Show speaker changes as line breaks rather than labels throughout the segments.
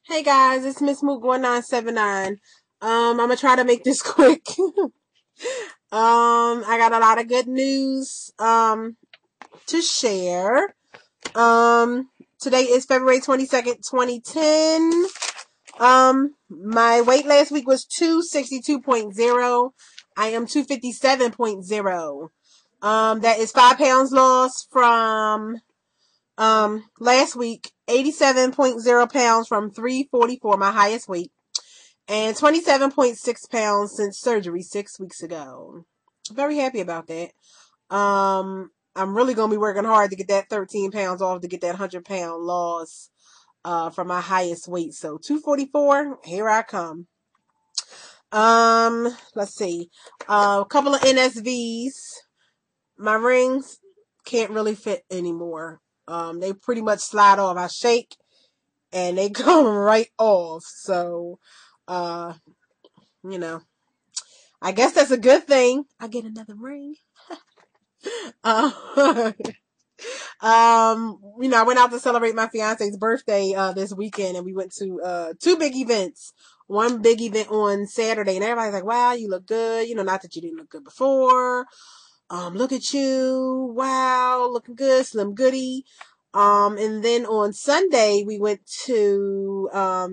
Hey guys, it's Miss Mook 1979. I'm gonna try to make this quick. I got a lot of good news to share. Today is February 22nd, 2010. My weight last week was 262.0. I am 257.0. That is 5 pounds lost from last week, 87.0 pounds from 344, my highest weight, and 27.6 pounds since surgery 6 weeks ago. Very happy about that. I'm really going to be working hard to get that 13 pounds off to get that 100-pound loss, from my highest weight. So 244, here I come. Let's see. A couple of NSVs. My rings can't really fit anymore. They pretty much slide off. I shake and they come right off. So, you know, I guess that's a good thing. I get another ring. uh, I went out to celebrate my fiance's birthday, this weekend, and we went to, 2 big events. One big event on Saturday, and everybody's like, wow, you look good. Not that you didn't look good before. Look at you. Wow, looking good, Slim Goody. And then on Sunday we went to, I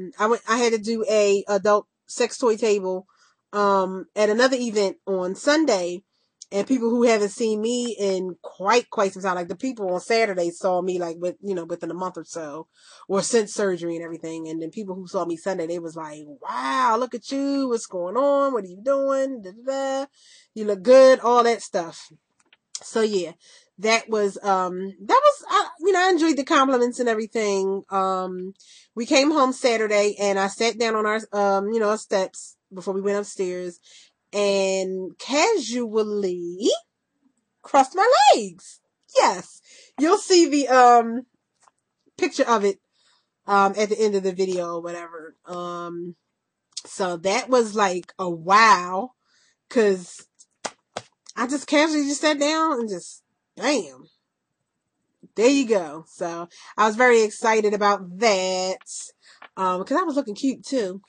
had to do a adult sex toy table, at another event on Sunday. And people who haven't seen me in quite some time, like the people on Saturday saw me like within a month or so, or since surgery and everything. And then people who saw me Sunday, they was like, wow, look at you. What's going on? What are you doing? Da, da, da. You look good, all that stuff. So yeah, I enjoyed the compliments and everything. We came home Saturday and I sat down on our steps before we went upstairs and casually crossed my legs. Yes. You'll see the, picture of it, at the end of the video or whatever. So that was like a wow, 'cause I just casually just sat down and just, bam. There you go. So I was very excited about that. Because I was looking cute too.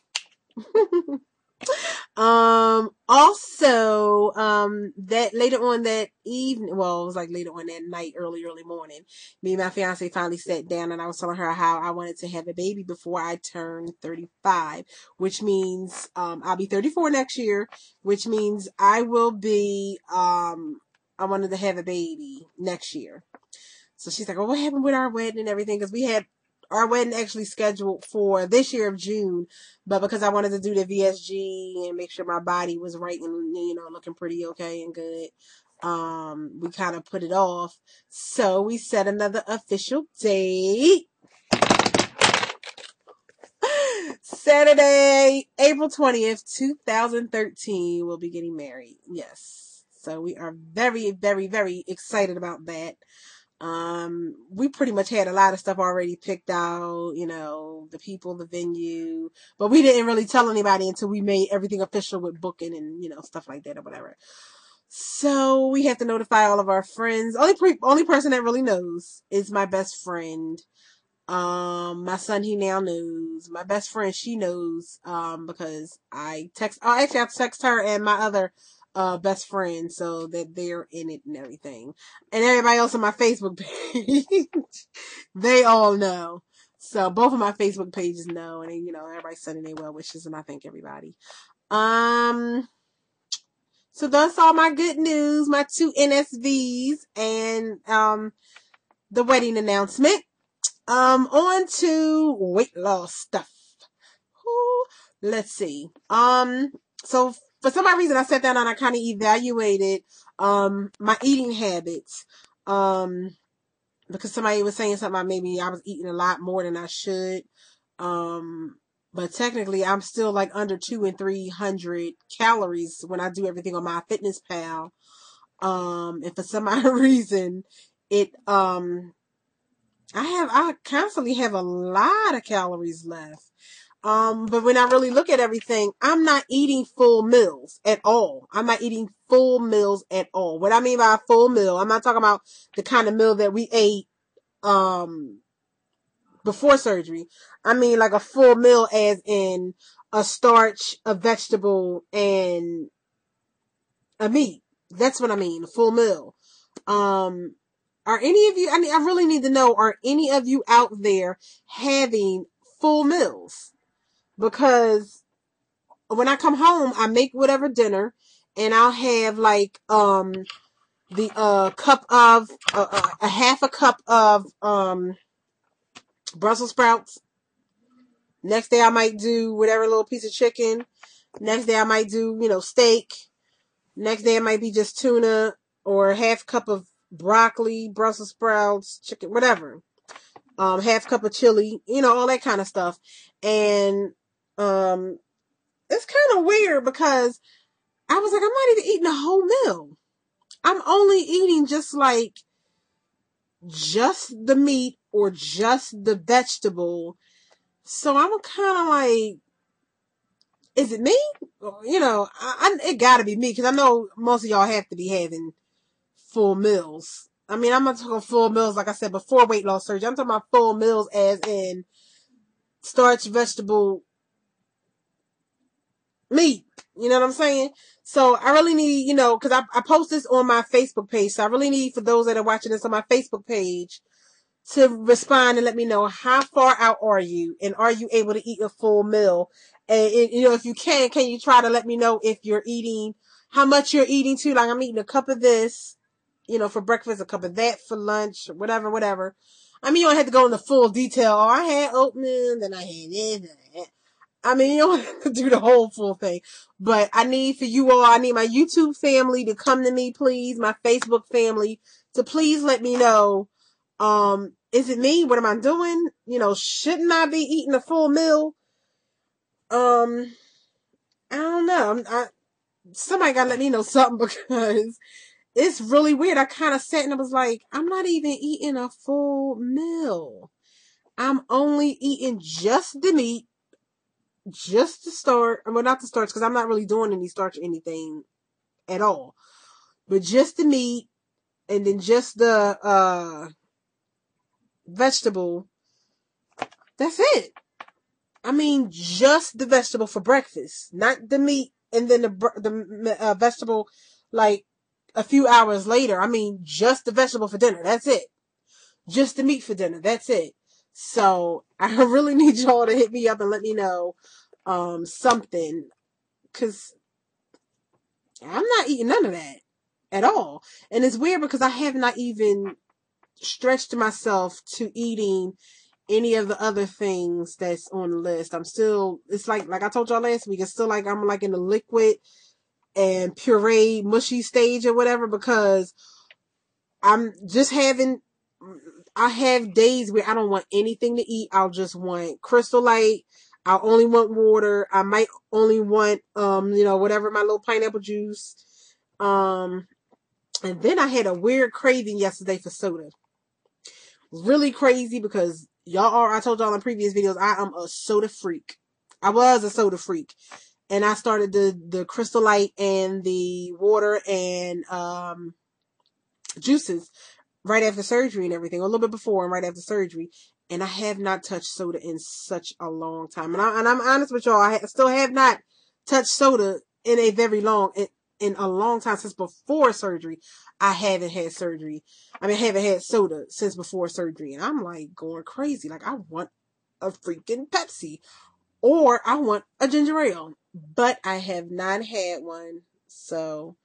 Also, that later on that evening, well, it was like later on that night, early morning, me and my fiance finally sat down and I was telling her how I wanted to have a baby before I turned 35, which means, I'll be 34 next year, which means I will be, I wanted to have a baby next year. So she's like, well, what happened with our wedding and everything? Because we had our wedding actually scheduled for this year of June, but because I wanted to do the VSG and make sure my body was right and, looking pretty okay and good, we kind of put it off. So we set another official date. Saturday, April 20th, 2013, we'll be getting married. Yes. So we are very, very, very excited about that. We pretty much had a lot of stuff already picked out, the people, the venue, but we didn't really tell anybody until we made everything official with booking and, stuff like that or whatever. So we have to notify all of our friends. Only person that really knows is my best friend. My son, he now knows. My best friend, she knows, because I text her and my other best friend so that they're in it and everything. And everybody else on my Facebook page, they all know. So both of my Facebook pages know, and everybody's sending their well wishes, and I thank everybody. So that's all my good news, my 2 NSVs, and the wedding announcement. On to weight loss stuff. Ooh, let's see. So for some odd reason, I sat down and I kind of evaluated, my eating habits. Because somebody was saying something about maybe I was eating a lot more than I should. But technically I'm still like under 200 and 300 calories when I do everything on MyFitnessPal. And for some odd reason, I constantly have a lot of calories left. But when I really look at everything, I'm not eating full meals at all. I'm not eating full meals at all. What I mean by a full meal, I'm not talking about the kind of meal that we ate, before surgery. I mean like a full meal as in a starch, a vegetable, and a meat. That's what I mean, a full meal. Are any of you, I mean, I really need to know, are any of you out there having full meals? Because when I come home, I make whatever dinner, and I'll have like, the, cup of, a half a cup of, Brussels sprouts. Next day I might do whatever little piece of chicken. Next day I might do, steak. Next day it might be just tuna or half cup of broccoli, Brussels sprouts, chicken, whatever. Half cup of chili, all that kind of stuff. And, it's kind of weird because I was like, I'm not even eating a whole meal. I'm only eating just the meat or just the vegetable. So I'm kind of like, is it me? It gotta be me because I know most of y'all have to be having full meals. I mean, I'm not talking full meals like I said before weight loss surgery. I'm talking about full meals as in starch, vegetable, meat. You know what I'm saying? So I really need, because I post this on my Facebook page. So I really need for those that are watching this on my Facebook page to respond and let me know how far out are you and are you able to eat a full meal? And, if you can you try to let me know if you're eating, how much you're eating too? Like I'm eating a cup of this, for breakfast, a cup of that for lunch, whatever. I mean, you don't have to go into full detail. Oh, I had oatmeal, then I had this. I mean, you don't have to do the whole full thing. But I need my YouTube family to come to me, please. My Facebook family to please let me know, is it me? What am I doing? Shouldn't I be eating a full meal? I don't know. Somebody gotta let me know something because it's really weird. I kind of sat and I was like, I'm not even eating a full meal. I'm only eating just the meat, just the starch. Well, not the starch because I'm not really doing any starch or anything at all. But just the meat and then just the vegetable. That's it. I mean, just the vegetable for breakfast, not the meat and then the vegetable like a few hours later. I mean, just the vegetable for dinner. That's it. Just the meat for dinner. That's it. So I really need y'all to hit me up and let me know something, because I'm not eating none of that at all. And it's weird because I have not even stretched myself to eating any of the other things that's on the list. I'm still, it's like I told y'all last week, it's still like I'm like in the liquid and puree mushy stage or whatever, because I'm just I have days where I don't want anything to eat. I'll just want Crystal Light. I'll only want water. I might only want, whatever, my little pineapple juice. And then I had a weird craving yesterday for soda. Really crazy because I told y'all in previous videos, I am a soda freak. I was a soda freak. And I started the Crystal Light and the water and, juices right after surgery and everything, a little bit before and right after surgery. And I have not touched soda in such a long time. And I'm honest with y'all, I still have not touched soda in a long time. Since before surgery. I haven't had surgery. I mean, I haven't had soda since before surgery. And I'm like going crazy. Like I want a freaking Pepsi or I want a ginger ale, but I have not had one. So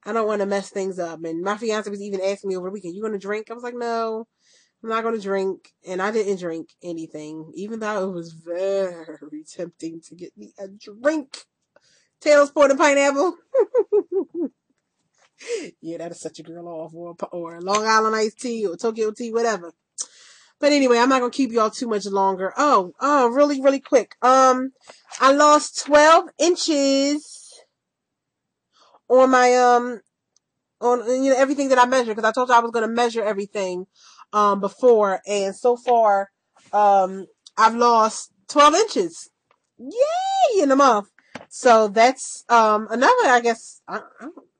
I don't want to mess things up. And my fiance was even asking me over the weekend, you going to drink? I was like, no, I'm not going to drink. And I didn't drink anything, even though it was very tempting to get me a drink. Tailsport and pineapple. Yeah, that is such a girl off. Or Long Island iced tea or Tokyo tea, whatever. But anyway, I'm not going to keep y'all too much longer. Oh, really, really quick. I lost 12 inches on my, on everything that I measured, because I told you I was going to measure everything before, and so far I've lost 12 inches. Yay! In a month. So that's another, I guess,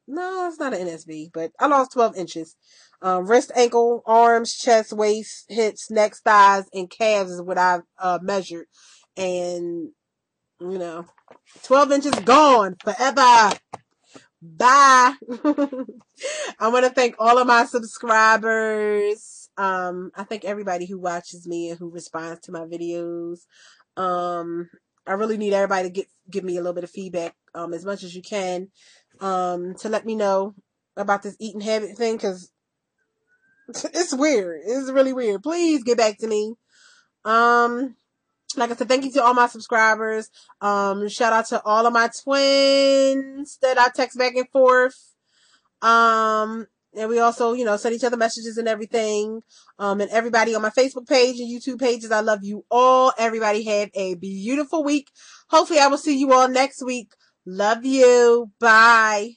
no, it's not an NSV, but I lost 12 inches. Wrist, ankle, arms, chest, waist, hips, neck, thighs, and calves is what I've measured. And, 12 inches gone forever. Bye. I want to thank all of my subscribers. I thank everybody who watches me and who responds to my videos. I really need everybody to give me a little bit of feedback, as much as you can, to let me know about this eating habit thing, because it's weird. It's really weird. Please get back to me. Like I said, thank you to all my subscribers. Shout out to all of my twins that I text back and forth. And we also, send each other messages and everything. And everybody on my Facebook page and YouTube pages, I love you all. Everybody have a beautiful week. Hopefully I will see you all next week. Love you. Bye.